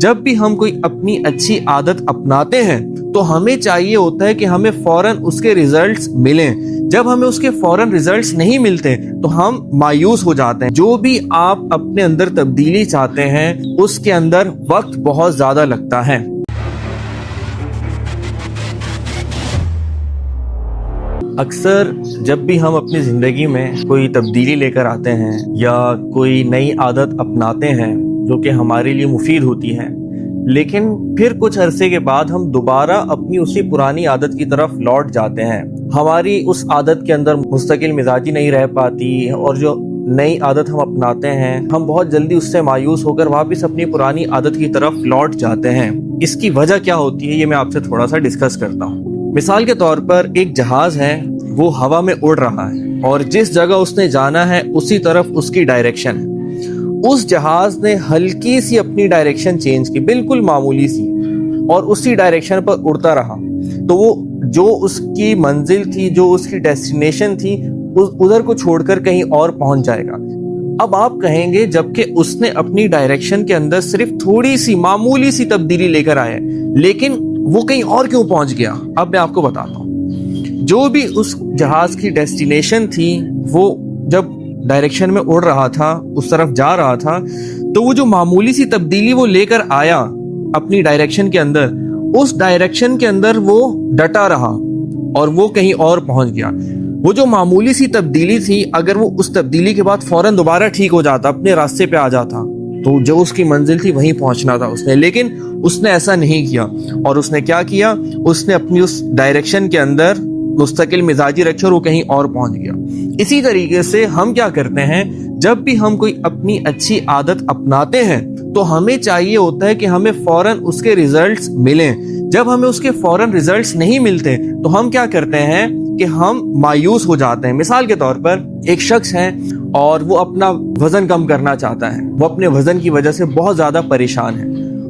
جب بھی ہم کوئی اپنی اچھی عادت اپناتے ہیں تو ہمیں چاہیے ہوتا ہے کہ ہمیں فوراً اس کے ریزلٹس ملیں. جب ہمیں اس کے فوراً ریزلٹس نہیں ملتے تو ہم مایوس ہو جاتے ہیں. جو بھی آپ اپنے اندر تبدیلی چاہتے ہیں اس کے اندر وقت بہت زیادہ لگتا ہے. اکثر جب بھی ہم اپنی زندگی میں کوئی تبدیلی لے کر آتے ہیں یا کوئی نئی عادت اپناتے ہیں جو کہ ہمارے لیے مفید ہوتی ہے، لیکن پھر کچھ عرصے کے بعد ہم دوبارہ اپنی اسی پرانی عادت کی طرف لوٹ جاتے ہیں. ہماری اس عادت کے اندر مستقل مزاجی نہیں رہ پاتی اور جو نئی عادت ہم اپناتے ہیں ہم بہت جلدی اس سے مایوس ہو کر واپس اپنی پرانی عادت کی طرف لوٹ جاتے ہیں. اس کی وجہ کیا ہوتی ہے یہ میں آپ سے تھوڑا سا ڈسکس کرتا ہوں. مثال کے طور پر ایک جہاز ہے، وہ ہوا میں اڑ رہا ہے اور جس جگہ اس نے جانا ہے اسی طرف اس کی ڈائریکشن ہے. اس جہاز نے ہلکی سی اپنی ڈائریکشن چینج کی، بالکل معمولی سی، اور اسی ڈائریکشن پر اڑتا رہا تو وہ جو اس کی منزل تھی، جو اس کی ڈیسٹینیشن تھی، ادھر کو چھوڑ کر کہیں اور پہنچ جائے گا. اب آپ کہیں گے جبکہ اس نے اپنی ڈائریکشن کے اندر صرف تھوڑی سی معمولی سی تبدیلی لے کر آیا لیکن وہ کہیں اور کیوں پہنچ گیا؟ اب میں آپ کو بتاتا ہوں. جو بھی اس جہاز کی ڈیسٹینیشن تھی، وہ جب ڈائریکشن میں اڑ رہا تھا، اس طرف جا رہا تھا، تو وہ جو معمولی سی تبدیلی وہ لے کر آیا اپنی ڈائریکشن کے اندر، اس ڈائریکشن کے اندر وہ ڈٹا رہا اور وہ کہیں اور پہنچ گیا. وہ جو معمولی سی تبدیلی تھی، اگر وہ اس تبدیلی کے بعد فوراً دوبارہ ٹھیک ہو جاتا، اپنے راستے پہ آ جاتا، تو جو اس کی منزل تھی وہیں پہنچنا تھا اس نے. لیکن اس نے ایسا نہیں کیا، اور اس نے کیا کیا؟ اس نے اپنی اس ڈائریکشن کے اندر مستقل مزاجی رکھی اور وہ کہیں اور پہنچ گیا. اسی طریقے سے ہم کیا کرتے ہیں، جب بھی ہم کوئی اپنی اچھی عادت اپناتے ہیں تو ہمیں چاہیے ہوتا ہے کہ ہمیں فوراً اس کے ریزلٹس ملیں. جب ہمیں اس کے فوراً ریزلٹس نہیں ملتے تو ہم کیا کرتے ہیں کہ ہم مایوس ہو جاتے ہیں. مثال کے طور پر ایک شخص ہے اور وہ اپنا وزن کم کرنا چاہتا ہے، وہ اپنے وزن کی وجہ سے بہت زیادہ پریشان ہے.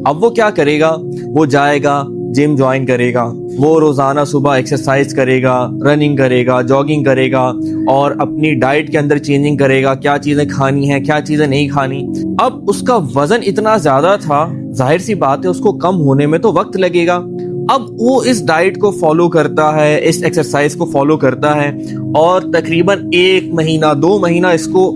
اب وہ کیا کرے گا؟ وہ جائے گا، جم جوائن کرے گا، وہ روزانہ صبح ایکسرسائز کرے گا، رننگ کرے گا، جاگنگ کرے گا، اور اپنی ڈائٹ کے اندر چینجنگ کرے گا، کیا چیزیں کھانی ہیں، کیا چیزیں نہیں کھانی. اب اس کا وزن اتنا زیادہ تھا، ظاہر سی بات ہے اس کو کم ہونے میں تو وقت لگے گا. اب وہ اس ڈائٹ کو فالو کرتا ہے، اس ایکسرسائز کو فالو کرتا ہے، اور تقریباً 1 مہینہ 2 مہینہ اس کو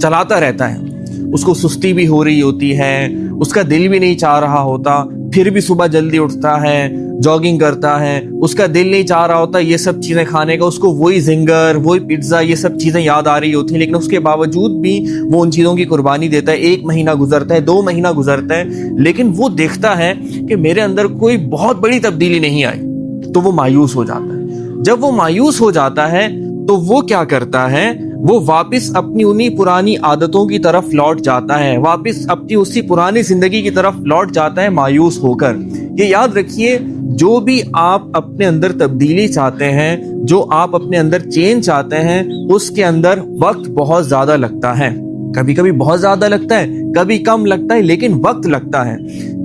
چلاتا رہتا ہے. اس کو سستی بھی ہو رہی ہوتی ہے، اس کا دل بھی نہیں چاہ رہا ہوتا، پھر بھی صبح جلدی اٹھتا ہے، جاگنگ کرتا ہے. اس کا دل نہیں چاہ رہا ہوتا یہ سب چیزیں کھانے کا، اس کو وہی زنگر، وہی پیزا، یہ سب چیزیں یاد آ رہی ہوتی ہیں، لیکن اس کے باوجود بھی وہ ان چیزوں کی قربانی دیتا ہے. 1 مہینہ گزرتا ہے، 2 مہینہ گزرتا ہے، لیکن وہ دیکھتا ہے کہ میرے اندر کوئی بہت بڑی تبدیلی نہیں آئی، تو وہ مایوس ہو جاتا ہے. جب وہ مایوس ہو جاتا ہے تو وہ کیا کرتا ہے؟ وہ واپس اپنی انہی پرانی عادتوں کی طرف لوٹ جاتا ہے، واپس اپنی اسی پرانی زندگی کی طرف لوٹ جاتا ہے مایوس ہو کر. یہ یاد رکھیے، جو بھی آپ اپنے اندر تبدیلی چاہتے ہیں، جو آپ اپنے اندر چینج چاہتے ہیں، اس کے اندر وقت بہت زیادہ لگتا ہے. کبھی کبھی بہت زیادہ لگتا ہے، کبھی کم لگتا ہے، لیکن وقت لگتا ہے.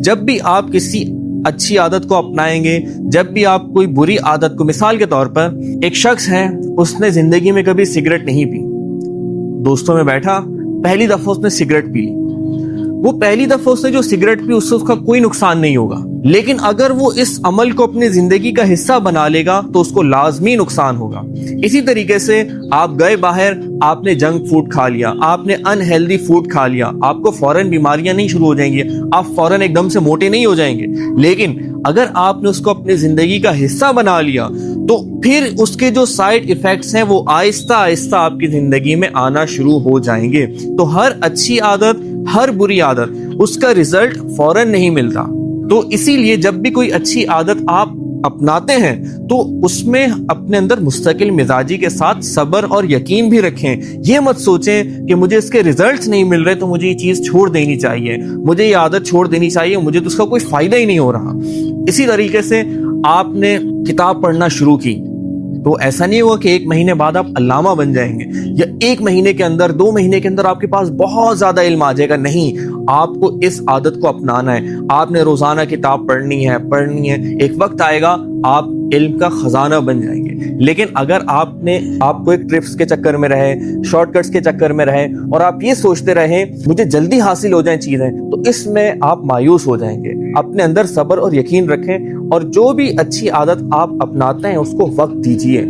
جب بھی آپ کسی اچھی عادت کو اپنائیں گے، جب بھی آپ کوئی بری عادت کو، مثال کے طور پر ایک شخص ہے، اس نے زندگی میں کبھی سگریٹ نہیں پی، دوستوں میں بیٹھا، پہلی دفعہ اس نے سگریٹ پی لی. وہ پہلی دفعہ اس نے جو سگریٹ پی، اس سے اس کا کوئی نقصان نہیں ہوگا، لیکن اگر وہ اس عمل کو اپنی زندگی کا حصہ بنا لے گا تو اس کو لازمی نقصان ہوگا. اسی طریقے سے آپ گئے باہر، آپ نے جنک فوڈ کھا لیا، آپ نے انہیلدی فوڈ کھا لیا، آپ کو فوراً بیماریاں نہیں شروع ہو جائیں گی، آپ فوراً ایک دم سے موٹے نہیں ہو جائیں گے، لیکن اگر آپ نے اس کو اپنی زندگی کا حصہ بنا لیا تو پھر اس کے جو سائیڈ ایفیکٹس ہیں وہ آہستہ آہستہ آپ کی زندگی میں آنا شروع ہو جائیں گے. تو ہر اچھی عادت، ہر بری عادت، اس کا رزلٹ فوراً نہیں ملتا. تو اسی لیے جب بھی کوئی اچھی عادت آپ اپناتے ہیں تو اس میں اپنے اندر مستقل مزاجی کے ساتھ صبر اور یقین بھی رکھیں. یہ مت سوچیں کہ مجھے اس کے ریزلٹس نہیں مل رہے تو مجھے یہ چیز چھوڑ دینی چاہیے، مجھے یہ عادت چھوڑ دینی چاہیے، مجھے تو اس کا کوئی فائدہ ہی نہیں ہو رہا. اسی طریقے سے آپ نے کتاب پڑھنا شروع کی تو ایسا نہیں ہوا کہ 1 مہینے بعد آپ علامہ بن جائیں گے، یا 1 مہینے کے اندر 2 مہینے کے اندر آپ کے پاس بہت زیادہ علم آ جائے گا. نہیں، آپ کو اس عادت کو اپنانا ہے. آپ نے روزانہ کتاب پڑھنی ہے. ایک وقت آئے گا آپ علم کا خزانہ بن جائیں گے. لیکن اگر آپ کو ایک ٹرپس کے چکر میں رہے, شارٹ کٹس کے چکر میں رہے اور آپ یہ سوچتے رہیں مجھے جلدی حاصل ہو جائیں چیزیں, تو اس میں آپ مایوس ہو جائیں گے. اپنے اندر صبر اور یقین رکھیں اور جو بھی اچھی عادت آپ اپناتے ہیں اس کو وقت دیجیے.